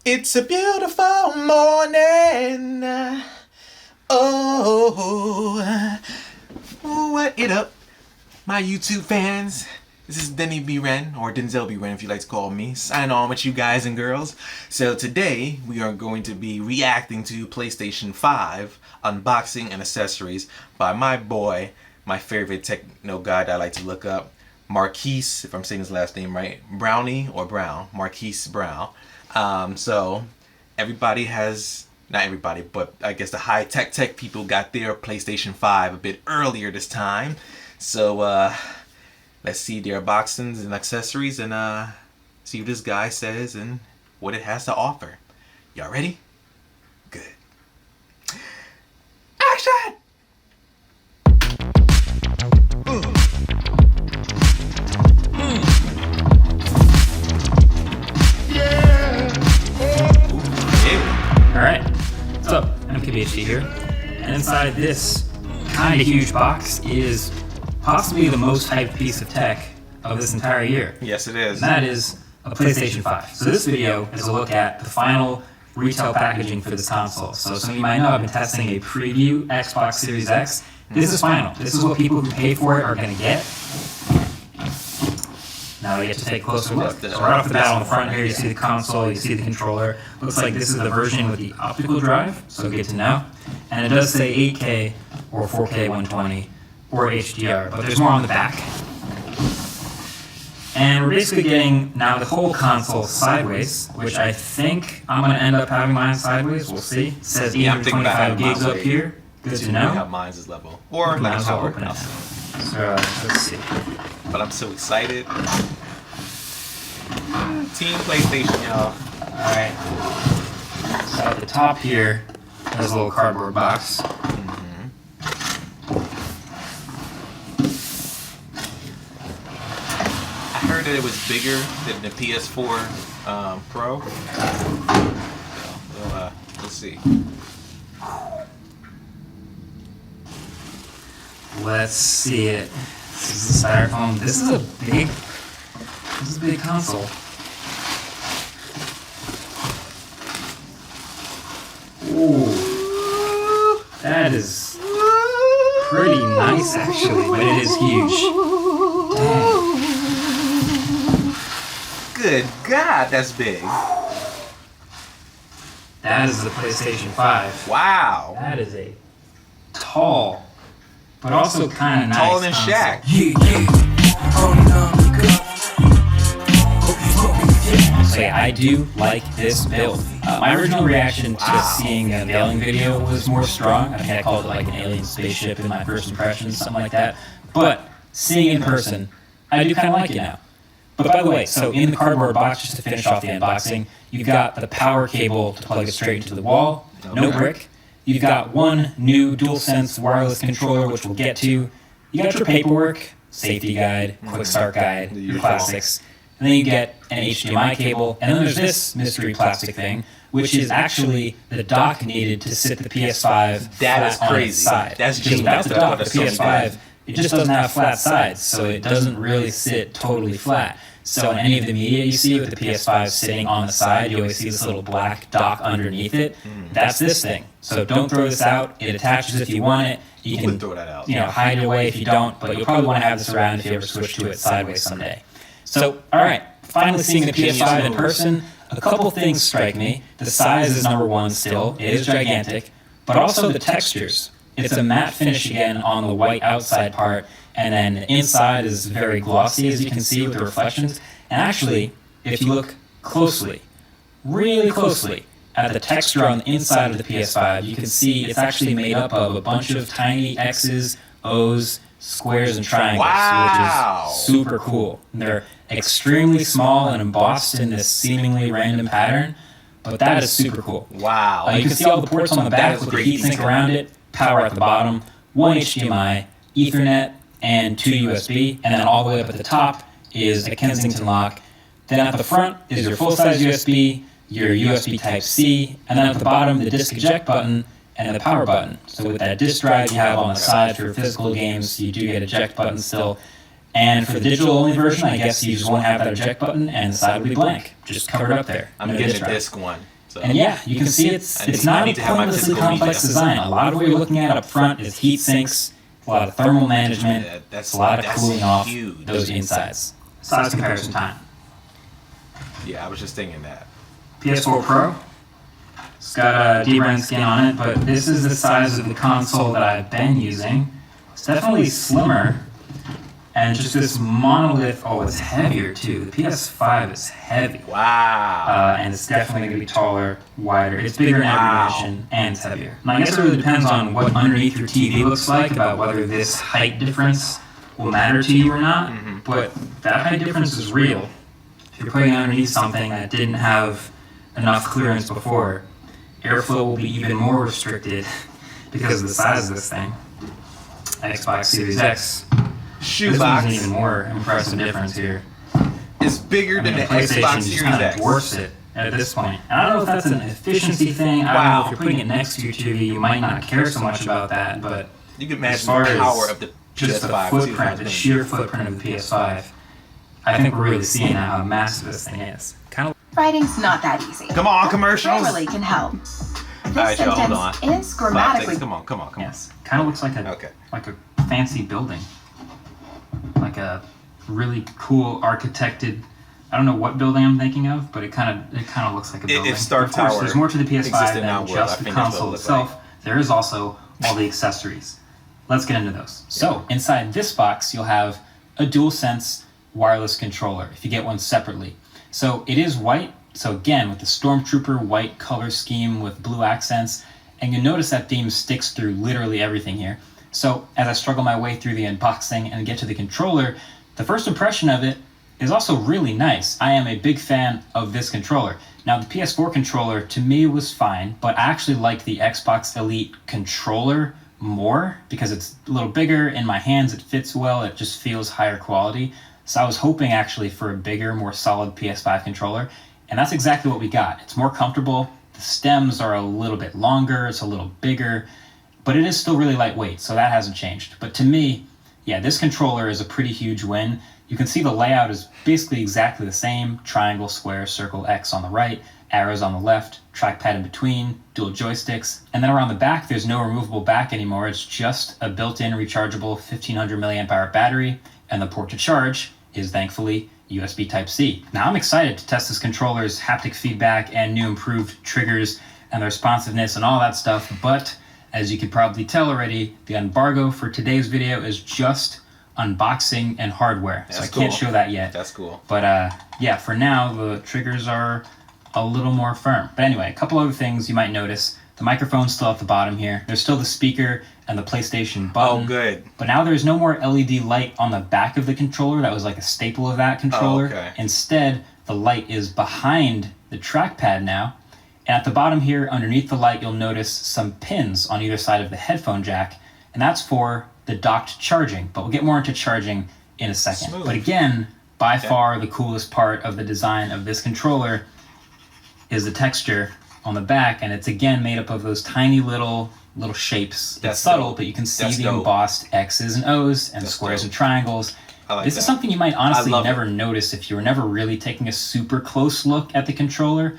It's a beautiful morning. Oh, what it up, my YouTube fans? This is B.Ren, or Denzel B.Ren if you like to call me, signing on with you guys and girls. So today we are going to be reacting to PlayStation 5 unboxing and accessories by my boy, my favorite techno guy that I like to look up, Marques, if I'm saying his last name right, Brownlee or Brown, Marques Brown. So everybody has, not everybody, but I guess the high tech people got their PlayStation 5 a bit earlier this time. So let's see their unboxings and accessories and see what this guy says and what it has to offer. Y'all ready? Good. Action! Alright, what's up? MKBHD here, and inside this kind of huge box is possibly the most hyped piece of tech of this entire year. Yes, it is. And that is a PlayStation 5. So this video is a look at the final retail packaging for this console. So some of you might know I've been testing a preview Xbox Series X. This is final. This is what people who pay for it are going to get. Now we get to take a closer look. So right off the bat on the front here, you see the console, you see the controller. Looks like this is the version with the optical drive, so good to know. And it does say 8K or 4K 120 or HDR, but there's more on the back. And we're basically getting now the whole console sideways, which I think I'm going to end up having mine sideways. We'll see. It says 825 gigs up here. Good to know. I have mine's this level. Or like a open it. So let's see. But I'm so excited. Team PlayStation, y'all. Alright. So at the top here, there's a little cardboard box. I heard that it was bigger than the PS4 Pro. So, let's see. Let's see it. This is the styrofoam. This is a big console. Ooh, that is pretty nice actually, but it is huge. Dang. Good God, that's big. That is the PlayStation 5. Wow. That is a tall, but also kind of nice. Taller than Shaq. So yeah, I do like this build. My original reaction to seeing the unveiling video was more strong. I think I called it like an alien spaceship in my first impressions, something like that. But seeing it in person, I do kind of like it now. But by the way, so in the cardboard box, just to finish off the unboxing, you've got the power cable to plug it straight into the wall, no brick. You've got one new DualSense wireless controller, which we'll get to. You got your paperwork, safety guide, quick start guide, your classics. And then you get an HDMI cable. And then there's this mystery plastic thing, which is actually the dock needed to sit the PS5 That is flat on its crazy. side. That's Because just without the dock, the Sony PS5, it just doesn't have flat sides, so it doesn't really sit totally flat. So in any of the media you see with the PS5 sitting on the side, you always see this little black dock underneath it. That's this thing. So don't throw this out. It attaches if you want it. You can throw that out. hide it away if you don't, but you'll probably want to have this around if you ever switch to it sideways someday. So, alright, finally seeing the PS5 in person, a couple things strike me. The size is number one still. It is gigantic. But also the textures. It's a matte finish again on the white outside part, and then the inside is very glossy, as you can see with the reflections. And actually, if you look closely, really closely, at the texture on the inside of the PS5, you can see it's actually made up of a bunch of tiny X's, O's, squares, and triangles, Wow. which is super cool. They're extremely small and embossed in this seemingly random pattern, but that is super cool. Wow. You can see all the ports on the back with the heatsink around it, power at the bottom, one HDMI, Ethernet, and 2 USB, and then all the way up at the top is a Kensington lock. Then at the front is your full-size USB, your USB Type-C, and then at the bottom the disc eject button, and then the power button. So with that disc drive you have on the side for physical games, you do get eject button still. And for the digital only version, I guess you just won't have that eject button, and the side will be blank, just covered up there. I'm gonna get the disc one. So. And yeah, you can see it's not a pointlessly complex design. A lot of what you're looking at up front is heat sinks, a lot of thermal management, a lot of cooling off those insides. Size comparison time. Yeah, I was just thinking that. PS4 Pro. It's got a B.Ren skin on it, but this is the size of the console that I've been using. It's definitely slimmer. And just this monolith, it's heavier too. The PS5 is heavy. Wow. And it's definitely going to be taller, wider. It's bigger in every dimension, and it's heavier. And I guess it really depends on what underneath your TV looks like, about whether this height difference will matter to you or not. Mm-hmm. But that height difference is real. If you're putting it underneath something that didn't have enough clearance before, airflow will be even more restricted because of the size of this thing. Xbox Series X. Shoebox. This one's an even more impressive difference here. It's bigger than the Xbox Series X. Dwarfs it at this point. And I don't know if that's an efficiency thing. I don't know if you're putting it next to your TV, you might not care so much about that. But you can imagine the power of the just PS5 the footprint, the sheer footprint of the PS5. I think we're really seeing how massive this thing is. Writing's not that easy. Come on, commercials. Grammarly can help. This right, sentence is grammatically. Come on. Yes, kind of looks like a fancy building. Like a really cool architected, I don't know what building I'm thinking of, but it kind of looks like a building. It's Star of course, Tower. There's more to the PS5 than just the console itself. Like. There is also all the accessories. Let's get into those. So inside this box, you'll have a DualSense wireless controller if you get one separately. So it is white. So again, with the Stormtrooper white color scheme with blue accents, and you'll notice that theme sticks through literally everything here. So as I struggle my way through the unboxing and get to the controller, the first impression of it is also really nice. I am a big fan of this controller. Now the PS4 controller to me was fine, but I actually like the Xbox Elite controller more because it's a little bigger in my hands, it fits well, it just feels higher quality. So I was hoping actually for a bigger, more solid PS5 controller, and that's exactly what we got. It's more comfortable, the stems are a little bit longer, it's a little bigger, but it is still really lightweight, so that hasn't changed. But to me, yeah, this controller is a pretty huge win. You can see the layout is basically exactly the same. Triangle, square, circle, X on the right, arrows on the left, trackpad in between, dual joysticks. And then around the back, there's no removable back anymore. It's just a built-in rechargeable 1500 milliamp hour battery, and the port to charge is thankfully USB Type-C. Now I'm excited to test this controller's haptic feedback and new improved triggers and the responsiveness and all that stuff, but as you can probably tell already, the embargo for today's video is just unboxing and hardware. So I can't show that yet. That's cool. But yeah, for now, the triggers are a little more firm. But anyway, a couple other things you might notice. The microphone's still at the bottom here. There's still the speaker and the PlayStation button. Oh, good. But now there's no more LED light on the back of the controller. That was like a staple of that controller. Oh, okay. Instead, the light is behind the trackpad now. And at the bottom here, underneath the light, you'll notice some pins on either side of the headphone jack, and that's for the docked charging. But we'll get more into charging in a second. Smooth. But again, by far the coolest part of the design of this controller is the texture on the back, and it's again made up of those tiny little shapes. It's subtle, but you can see the embossed X's and O's and the squares and triangles. This is something you might honestly never notice if you were never really taking a super close look at the controller,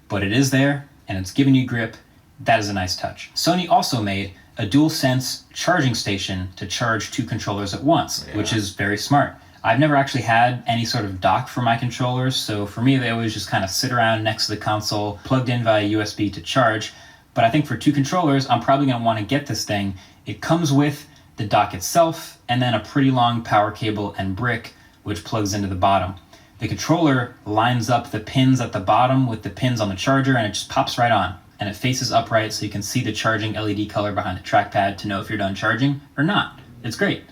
but it is there, and it's giving you grip. That is a nice touch. Sony also made a DualSense charging station to charge two controllers at once, which is very smart. I've never actually had any sort of dock for my controllers, so for me they always just kind of sit around next to the console, plugged in via USB to charge. But I think for two controllers, I'm probably going to want to get this thing. It comes with the dock itself, and then a pretty long power cable and brick, which plugs into the bottom. The controller lines up the pins at the bottom with the pins on the charger, and it just pops right on. And it faces upright so you can see the charging LED color behind the trackpad to know if you're done charging or not. It's great.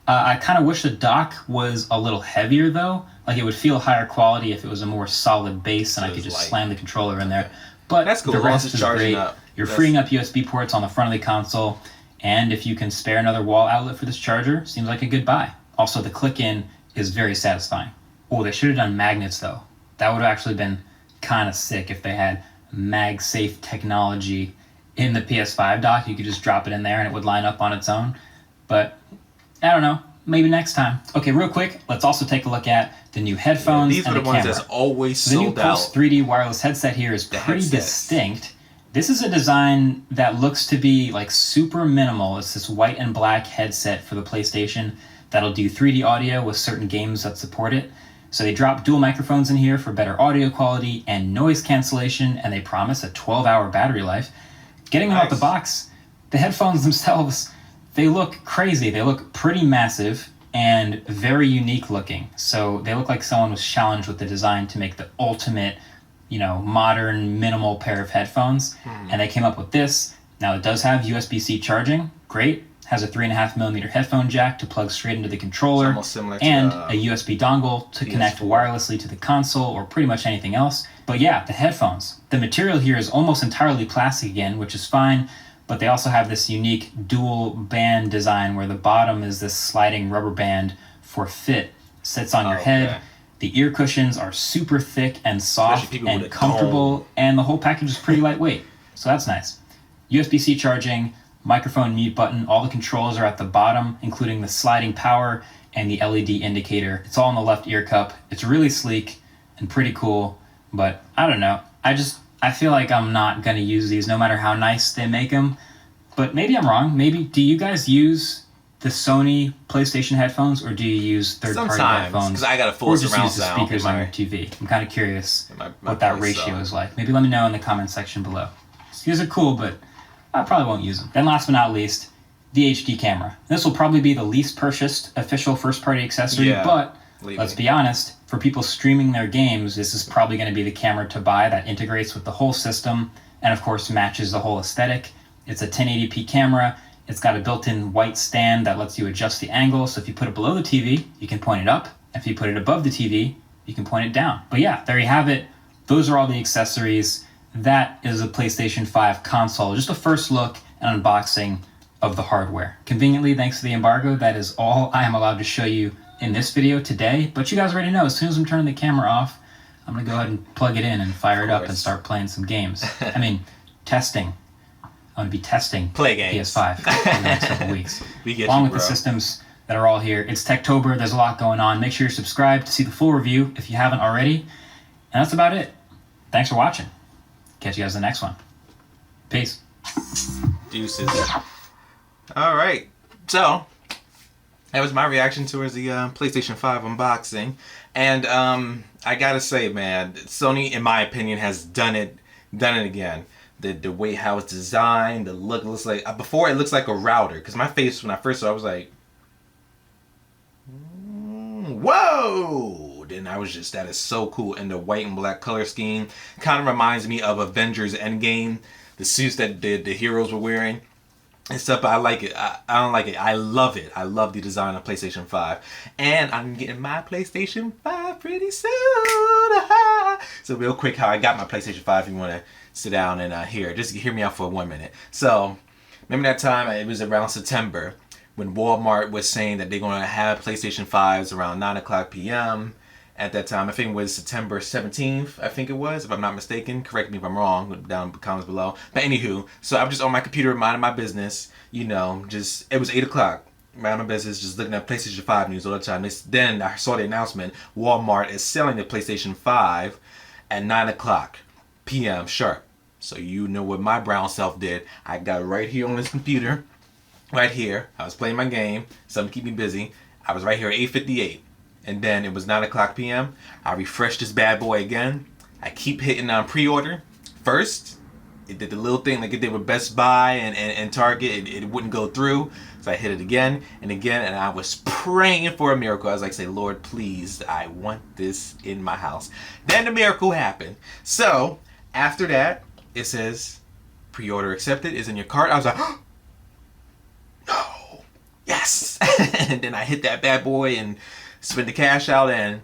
I kind of wish the dock was a little heavier though. Like it would feel higher quality if it was a more solid base and I could just slam the controller in there. But that's cool. The rest is great. Up. You're freeing up USB ports on the front of the console, and if you can spare another wall outlet for this charger, seems like a good buy. Also, the click-in is very satisfying. Oh, they should have done magnets though. That would have actually been kind of sick if they had MagSafe technology in the PS5 dock. You could just drop it in there and it would line up on its own. But I don't know. Maybe next time. Okay, real quick, let's also take a look at the new headphones these and are the the ones camera. that's always The new sold Pulse out. 3D wireless headset here is pretty distinct. This is a design that looks to be like super minimal. It's this white and black headset for the PlayStation that'll do 3D audio with certain games that support it. So they drop dual microphones in here for better audio quality and noise cancellation, and they promise a 12-hour battery life. Getting them out the box, the headphones themselves, they look crazy. They look pretty massive and very unique looking. So they look like someone was challenged with the design to make the ultimate, modern, minimal pair of headphones. And they came up with this. Now it does have USB-C charging. Great. Has a 3.5mm headphone jack to plug straight into the controller. Almost similar to and a USB dongle to connect wirelessly to the console or pretty much anything else. But yeah, the headphones. The material here is almost entirely plastic again, which is fine. But they also have this unique dual band design where the bottom is this sliding rubber band for fit. Sits on your head. The ear cushions are super thick and soft and comfortable, and the whole package is pretty lightweight. So that's nice. USB-C charging, microphone mute button, all the controls are at the bottom, including the sliding power and the LED indicator. It's all in the left ear cup. It's really sleek and pretty cool, but I don't know. I feel like I'm not going to use these no matter how nice they make them, but maybe I'm wrong. Maybe, do you guys use the Sony PlayStation headphones, or do you use third-party headphones? Because I got a full or just surround use the sound. speakers on your TV? I'm kind of curious my what that place, ratio is like. Maybe let me know in the comment section below. These are cool, but I probably won't use them. Then last but not least, the HD camera. This will probably be the least purchased official first-party accessory, but let's be honest, for people streaming their games, this is probably going to be the camera to buy that integrates with the whole system and, of course, matches the whole aesthetic. It's a 1080p camera. It's got a built-in white stand that lets you adjust the angle, so if you put it below the TV, you can point it up. If you put it above the TV, you can point it down. But yeah, there you have it. Those are all the accessories. That is a PlayStation 5 console. Just a first look and unboxing of the hardware. Conveniently, thanks to the embargo, that is all I am allowed to show you in this video today. But you guys already know, as soon as I'm turning the camera off, I'm going to go ahead and plug it in and fire it up and start playing some games. I mean, testing. I'm going to be testing PS5 in the next couple weeks. Along with the systems that are all here. It's Techtober. There's a lot going on. Make sure you're subscribed to see the full review if you haven't already. And that's about it. Thanks for watching. Catch you guys in the next one. Peace. Deuces. All right. So, that was my reaction towards the PlayStation 5 unboxing. And I got to say, man, Sony, in my opinion, has done it again. The way how it's designed, the look looks like before it looks like a router. Because my face when I first saw it, I was like, whoa! Then I was just, that is so cool. And the white and black color scheme kind of reminds me of Avengers Endgame, the suits that the heroes were wearing and stuff. But I like it. I don't like it. I love it. I love the design of PlayStation 5, and I'm getting my PlayStation 5 pretty soon. So real quick, how I got my PlayStation 5. If you want to sit down and just hear me out for 1 minute. So remember that time, it was around September, when Walmart was saying that they're going to have PlayStation 5s around 9:00 p.m. At that time, I think it was September 17th, I think it was, if I'm not mistaken. Correct me if I'm wrong, down in the comments below. But anywho, so I'm just on my computer minding my business, it was 8 o'clock. Minding my business, just looking at PlayStation 5 news all the time. Then I saw the announcement, Walmart is selling the PlayStation 5 at 9:00 p.m. sharp. So you know what my brown self did. I got it right here on this computer. Right here. I was playing my game. Something to keep me busy. I was right here at 8:58. And then it was 9:00 p.m. I refreshed this bad boy again. I keep hitting on pre-order. First, it did the little thing like it did with Best Buy and Target. It wouldn't go through. So I hit it again and again. And I was praying for a miracle. I was like, say, Lord, please, I want this in my house. Then the miracle happened. So after that, it says, pre-order accepted, is in your cart. I was like, oh, no, yes. And then I hit that bad boy and spent the cash out, and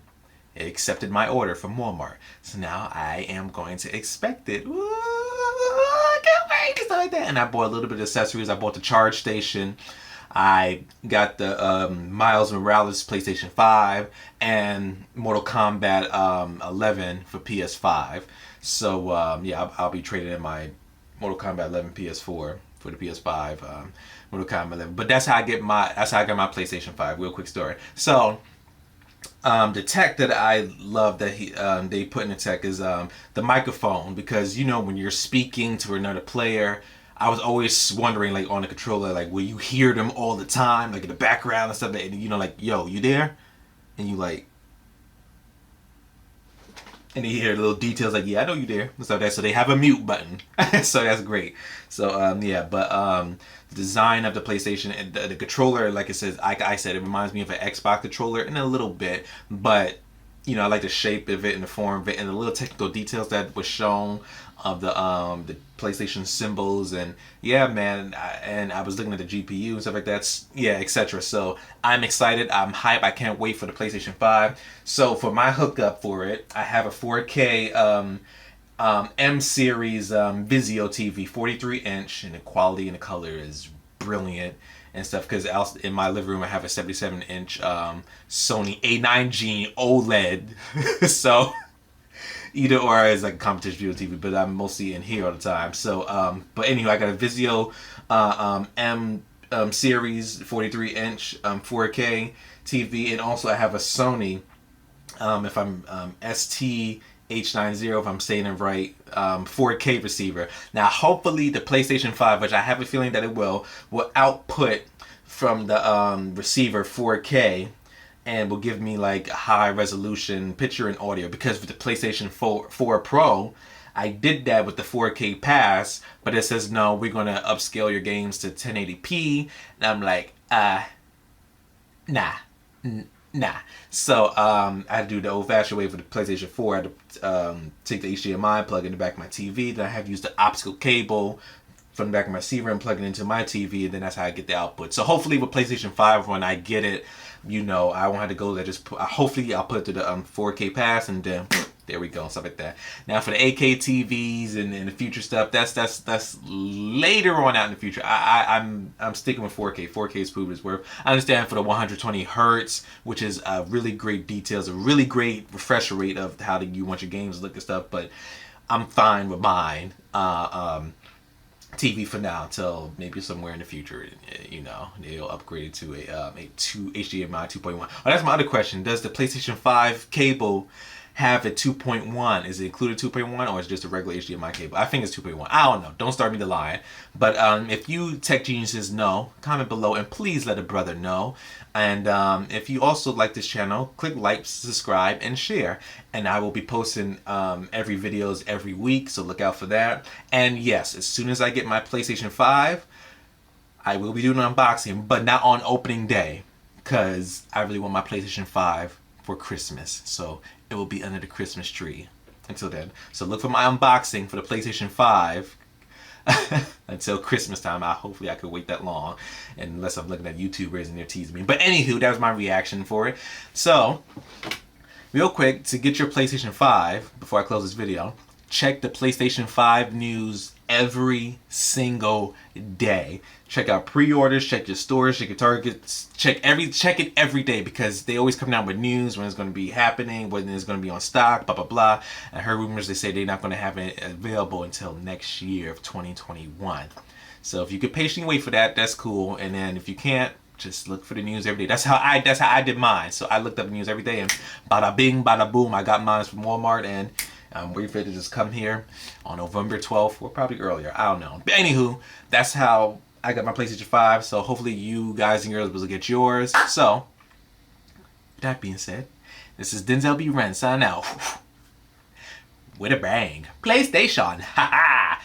it accepted my order from Walmart. So now I am going to expect it. Ooh, I can't wait, stuff like that. And I bought a little bit of accessories. I bought the charge station. I got the Miles Morales PlayStation 5 and Mortal Kombat 11 for PS5. So yeah, I'll be trading in my Mortal Kombat 11 PS4 for the PS5. Mortal Kombat 11. But that's how I get my PlayStation 5. Real quick story. So the tech that I love that they put in the tech is the microphone, because you know when you're speaking to another player, I was always wondering, like, on the controller, like, will you hear them all the time, like in the background and stuff, and you know, like, yo, you there? And you like, and you hear little details like, yeah, I know you there. So they have a mute button. So that's great. So yeah, but the design of the PlayStation and the controller, like it says, like I said, it reminds me of an Xbox controller in a little bit, but you know, I like the shape of it and the form of it and the little technical details that was shown of the PlayStation symbols. And yeah, man, I was looking at the GPU and stuff like that, yeah, etc. So I'm excited, I'm hyped, I can't wait for the PlayStation 5. So for my hookup for it, I have a 4K M series Vizio TV, 43-inch, and the quality and the color is brilliant and stuff, because in my living room I have a 77-inch Sony A9G OLED. So either or as like a competition video TV, but I'm mostly in here all the time. So but anyway, I got a Vizio M series 43-inch 4K TV, and also I have a Sony if I'm ST-H90, if I'm saying it right, 4K receiver. Now hopefully the PlayStation 5, which I have a feeling that it will output from the receiver 4K and will give me like high resolution picture and audio, because with the PlayStation 4 Pro I did that with the 4K pass, but it says no, we're gonna upscale your games to 1080p, and I'm like nah. So I had to do the old-fashioned way for the PlayStation 4. I had to take the HDMI, plug in the back of my TV. Then I have to use the optical cable from the back of my receiver and plug it into my TV, and then that's how I get the output. So hopefully with PlayStation 5, when I get it, you know, I won't have to go there. Just hopefully I'll put it to the 4K pass, and then there we go, stuff like that. Now for the 8K TVs and the future stuff, that's later on out in the future. I'm sticking with 4K. 4K is proven its worth. I understand for the 120 hertz, which is really great details, a really great refresher rate of how you want your games to look and stuff. But I'm fine with mine. TV for now until maybe somewhere in the future, you know, they'll upgrade it to a HDMI 2.1. Oh, that's my other question. Does the PlayStation 5 cable have a 2.1? Is it included 2.1, or is it just a regular HDMI cable? I think it's 2.1. I don't know. Don't start me to lying. But if you tech geniuses know, comment below and please let a brother know. And if you also like this channel, click like, subscribe, and share. And I will be posting every videos every week, so look out for that. And yes, as soon as I get my PlayStation 5, I will be doing an unboxing, but not on opening day, because I really want my PlayStation 5 for Christmas. So it will be under the Christmas tree until then. So look for my unboxing for the PlayStation 5 until Christmas time. Hopefully I could wait that long, unless I'm looking at YouTubers and they're teasing me. But anywho, that was my reaction for it. So real quick, to get your PlayStation 5, before I close this video, check the PlayStation 5 news every single day. Check out pre-orders, check your stores, check your targets, check it every day, because they always come down with news when it's going to be happening, when it's going to be on stock, blah blah blah. I heard rumors, they say they're not going to have it available until next year of 2021. So if you could patiently wait for that, that's cool. And then if you can't, just look for the news every day. That's how I did mine. So I looked up the news every day, and bada bing, bada boom, I got mine from Walmart, and I'm waiting for it to just come here on November 12th, or probably earlier. I don't know. But anywho, that's how I got my PlayStation 5. So hopefully you guys and girls will get yours. So, that being said, this is Denzel B.Ren signing out with a bang. PlayStation. Ha ha.